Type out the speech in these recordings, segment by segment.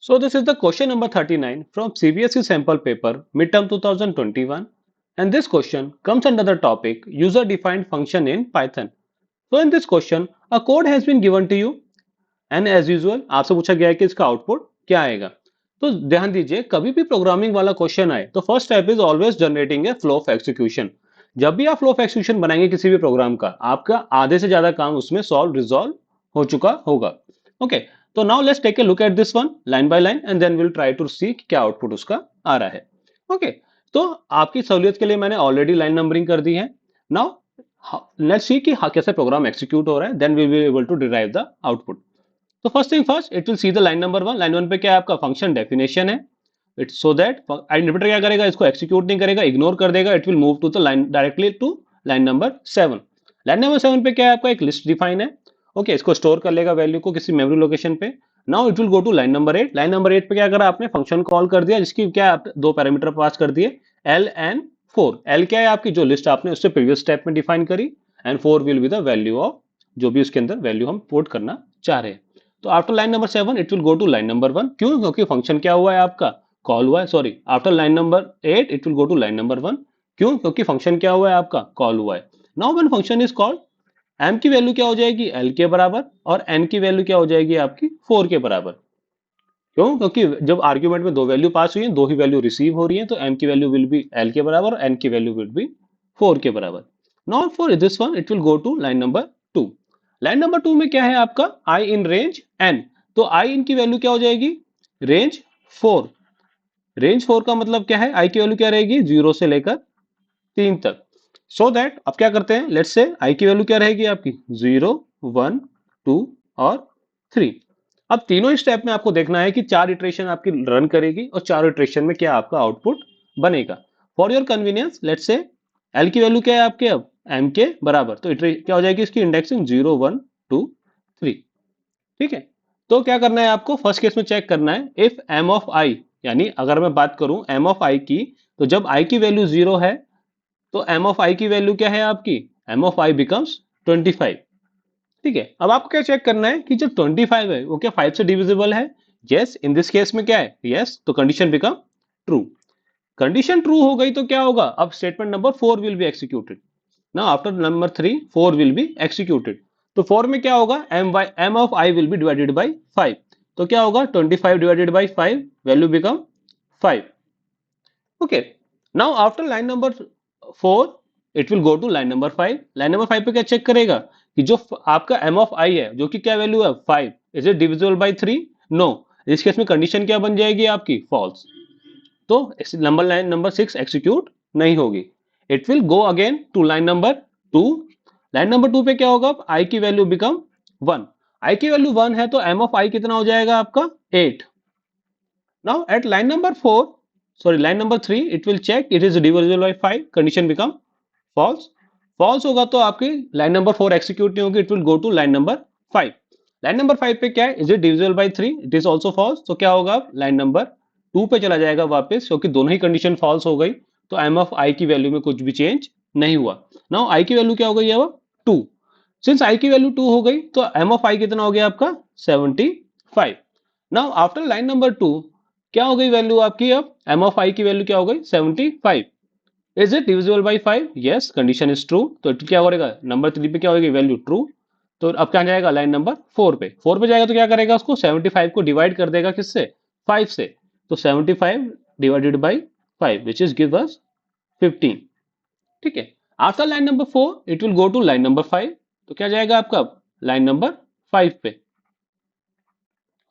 So this is the question number 39 from CBSE sample paper midterm 2021, and this question comes under the topic user defined function in Python. So in this question a code has been given to you and as usual आपसे पूछा गया है कि इसका output क्या आएगा। तो ध्यान दीजिए कभी भी प्रोग्रामिंग वाला क्वेश्चन आए तो first step is always generating A flow of execution. जब भी आप फ्लो ऑफ एक्सिक्यूशन बनाएंगे किसी भी प्रोग्राम का आपका आधे से ज्यादा काम उसमें सॉल्व रिजॉल्व हो चुका होगा। ओके, तो now let's take a look at this one line by line and then will try to see क्या आउटपुट उसका आ रहा है। ओके, तो आपकी सहूलियत के लिए मैंने ऑलरेडी लाइन नंबरिंग कर दी है। नाउ लेट्स सी कि कैसे प्रोग्राम एक्सिक्यूट हो रहा है, then we will able to derive the output. तो first thing first it will see the line number one. Line one पे क्या है आपका फंक्शन डेफिनेशन है। इट्स सो दैट इंटरप्रेटर क्या करेगा, इसको एक्सिक्यूट नहीं करेगा, इग्नोर कर देगा। It will move to the line directly to line number 7। Line number 7 पे क्या है आपका एक लिस्ट डिफाइन है। ओके, इसको स्टोर कर लेगा वैल्यू को किसी मेमोरी लोकेशन पे। Now it will go to line number 8। Line number 8 पे क्या करा आपने फंक्शन कॉल कर दिया जिसकी क्या दो पैरामीटर पास कर दिए एल एंड 4। एल क्या है आपकी जो लिस्ट आपने उससे प्रीवियस स्टेप में डिफाइन करी and 4 will be the value of जो भी उसके अंदर वैल्यू हम पुट करना चाह रहे हैं। तो after line number 7 it will go to line number 1। क्यों? क्योंकि फंक्शन क्या हुआ है आपका कॉल हुआ है। Sorry, after line number 8 it will go to line number 1। क्यों? क्योंकि फंक्शन क्या हुआ है आपका कॉल हुआ है। Now when function is called M की वैल्यू क्या हो जाएगी एल के बराबर और एन की वैल्यू क्या हो जाएगी आपकी 4 के बराबर। क्यों? क्योंकि जब आर्ग्यूमेंट में दो वैल्यू पास हुई है, दो ही वैल्यू रिसीव हो रही है, तो एम की वैल्यू विल बी एल के बराबर और एन की वैल्यू विल बी 4 के बराबर। Now for this one it will go to line number 2। Line number 2 में क्या है आपका आई इन रेंज एन। तो आई इन की वैल्यू क्या हो जाएगी रेंज 4। रेंज 4 का मतलब क्या है, आई की वैल्यू क्या रहेगी 0 से लेकर 3 तक। सो दैट अब क्या करते हैं, लेट्स से आई की वैल्यू क्या रहेगी आपकी 0 1 2 और 3। अब तीनों ही स्टेप में आपको देखना है कि 4 इटरेशन आपकी रन करेगी और 4 इटरेशन में क्या आपका आउटपुट बनेगा। For your convenience let's say L की वैल्यू क्या है आपके अब एम के बराबर, तो क्या हो जाएगी इसकी इंडेक्सिंग 0 1 2 3। ठीक है, तो क्या करना है आपको फर्स्ट केस में चेक करना है इफ एम ऑफ आई, यानी अगर मैं बात करूं एम ऑफ आई की, तो जब आई की वैल्यू 0 है तो एम ऑफ आई की वैल्यू क्या है आपकी एम ऑफ आई बिकम्स 25। ठीक है, अब आपको क्या चेक करना है कि जो 25 है वो क्या 5 से डिविजिबल है। यस, इन दिस केस में क्या है यस, तो condition become true. Condition true हो गई तो क्या होगा, अब statement number 4 will be executed. Now after number 3 4 will be executed. तो 4 में क्या होगा M of I will be divided by 5। तो क्या होगा 25 divided by 5 value become 5। Okay, now after line number 4 it will go to line number 5। Line number 5 पे क्या check करेगा कि जो आपका एम ऑफ आई है जो कि क्या वैल्यू है 5, is it divisible by 3? No. इस केस में कंडीशन क्या बन जाएगी आपकी फॉल्स। तो नंबर लाइन नंबर 6 एक्सिक्यूट नहीं होगी। It will go again to line number 2। Line number 2 पे क्या होगा आई की वैल्यू बिकम 1। आई की वैल्यू 1 है तो एम ऑफ आई कितना हो जाएगा आपका 8। Now at line number 4, sorry line number 3 it will check it is divisible by 5, condition become false. False होगा तो आपकी लाइन नंबर 4 एक्सिक्यूट नहीं होगी, it will go to line number 5। Line number 5 पे क्या है is it divisible by 3, it is also false. तो क्या होगा लाइन नंबर 2 पे चला जाएगा वापस क्योंकि दोनों ही कंडीशन फॉल्स हो गई। तो एम ऑफ आई की वैल्यू में कुछ भी चेंज नहीं हुआ। नाउ आई की वैल्यू क्या हो गई है वो 2। सिंस आई की वैल्यू 2 हो गई तो एम ऑफ आई कितना हो गया आपका 75। नाउ आफ्टर लाइन नंबर 2 क्या हो गई वैल्यू आपकी, अब एम ऑफ आई की वैल्यू क्या हो गई 75। Is it divisible by 5? Yes, condition is true. तो क्या करेगा नंबर 3 पे क्या होगी वैल्यू ट्रू। तो अब क्या जाएगा लाइन नंबर 4 पे। 4 पे जाएगा तो क्या करेगा उसको 75 को डिवाइड कर देगा किससे 5 से। तो 75 divided by 5 which is give us 15। ठीक है, after line number 4 it will go to line number 5। तो क्या जाएगा आपका लाइन नंबर 5 पे।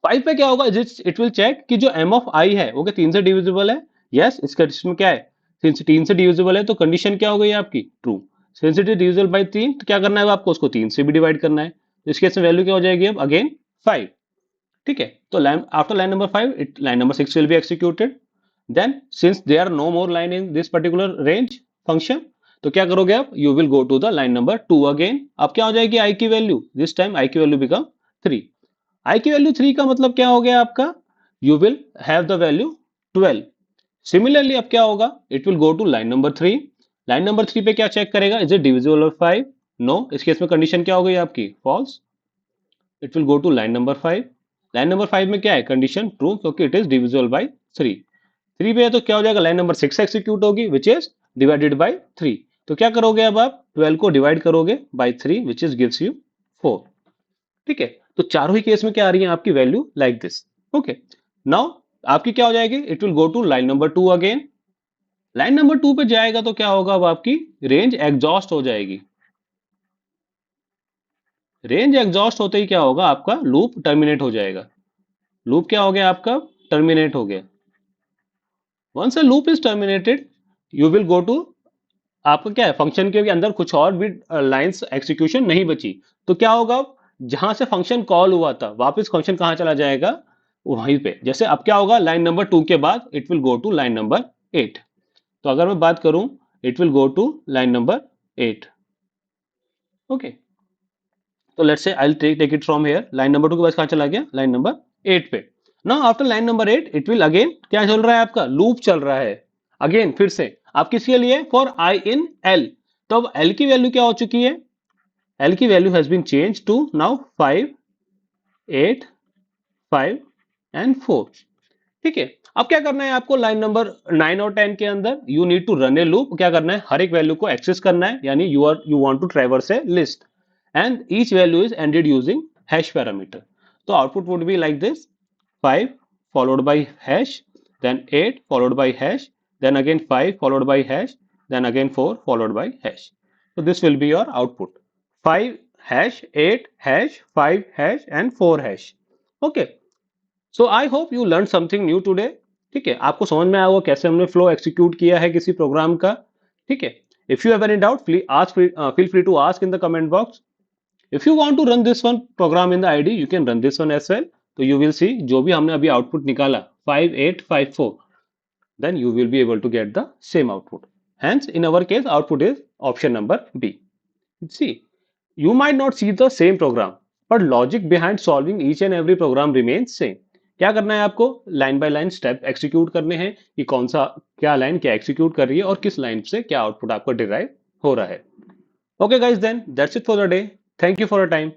5 पे क्या होगा इट विल चेक कि जो एम ऑफ आई है वो क्या 3 से डिविजिबल है। यस, इसका इसमें क्या है 3 से डिविजिबल है तो कंडीशन क्या हो गई आपकी true. Since it is divisible by 3 तो क्या करना है आपको उसको 3 से भी डिवाइड करना है। तो इसके इसमें वैल्यू क्या हो जाएगी अब अगेन 5। ठीक है, तो line after line number 5 it line number 6 will be executed. Then since there are no more line in this particular range function, तो क्या करोगे आप you will go to the line number 2 again. अब क्या हो जाएगी आई की वैल्यू, दिस टाइम आई की वैल्यू बिकम 3। आई की वैल्यू 3 का मतलब क्या हो गया आपका you will have the value 12। Similarly अब क्या होगा it will go to line number 3। Line number 3 पे क्या चेक करेगा is it divisible by 5? No, इस केस में कंडीशन क्या हो गई आपकी false. It will go to line number 5। Line number 5 में क्या है, कंडीशन ट्रू क्योंकि इट इज डिविजिबल बाय 3। 3 पे है तो क्या हो जाएगा, लाइन नंबर 6 एक्सिक्यूट होगी विच इज डिवाइडेड बाय 3। तो क्या करोगे अब आप 12 को डिवाइड करोगे by 3 which is gives you 4। ठीक है, तो चारों ही केस में क्या आ रही है आपकी value like this. Okay, now आपकी क्या हो जाएगी, it will go to line number 2 again. Line number 2 पे जाएगा तो क्या होगा, अब आपकी रेंज एग्जॉस्ट हो जाएगी। रेंज एग्जॉस्ट होते ही क्या होगा, आपका लूप टर्मिनेट हो जाएगा। लूप क्या हो गया आपका, टर्मिनेट हो गया। Once a loop is terminated you will go to, आपका क्या है, फंक्शन के अंदर कुछ और भी लाइंस एग्जीक्यूशन नहीं बची। तो क्या होगा, जहां से फंक्शन कॉल हुआ था वापस फंक्शन कहां चला जाएगा, वहीं पे। जैसे अब क्या होगा, लाइन नंबर 2 के बाद it will go to line number 8। तो अगर मैं बात करूं, it will go to line number 8। Okay, तो let's say I take it from here, line number 2 के बाद कहां चला गया, लाइन नंबर 8 पे। ना after line number 8 it will again क्या चल रहा है, आपका लूप चल रहा है। अगेन फिर से आप किसके लिए, फॉर आई इन एल। तो अब एल की वैल्यू क्या हो चुकी है, एल की value has been change to now 5, 8, 5 and 4। ठीक है, अब क्या करना है आपको, लाइन नंबर 9 और 10 के अंदर you need to run a loop. क्या करना है, हर एक वैल्यू को एक्सेस करना है, यानी you want to traverse a list and each value is ended using hash parameter. तो output would be like this, 5 followed by hash, then 8 followed by hash, then again 5 followed by hash, then again 4 followed by hash. So this will be your output, 5 hash, 8 hash, 5 hash and 4 hash. Okay, so I hope you learned something new today. ठीक है, आपको समझ में आया होगा कैसे हमने flow execute किया है किसी प्रोग्राम का। ठीक है, if you have any doubt feel free to ask in the comment box. If you want to run this one program in the ID, you can run this one as well. तो you will see जो भी हमने अभी output निकाला 5854, then you will be able to get the same output. Hence, in our case, output is option number B. See, you might not see the same program, but logic behind solving each and every program remains same. क्या करना है आपको, line by line step execute करने हैं कि कौन सा क्या लाइन क्या एक्सिक्यूट कर रही है और किस लाइन से क्या आउटपुट आपको डिराइव हो रहा है। Okay guys, then that's it for the day. Thank you for your time.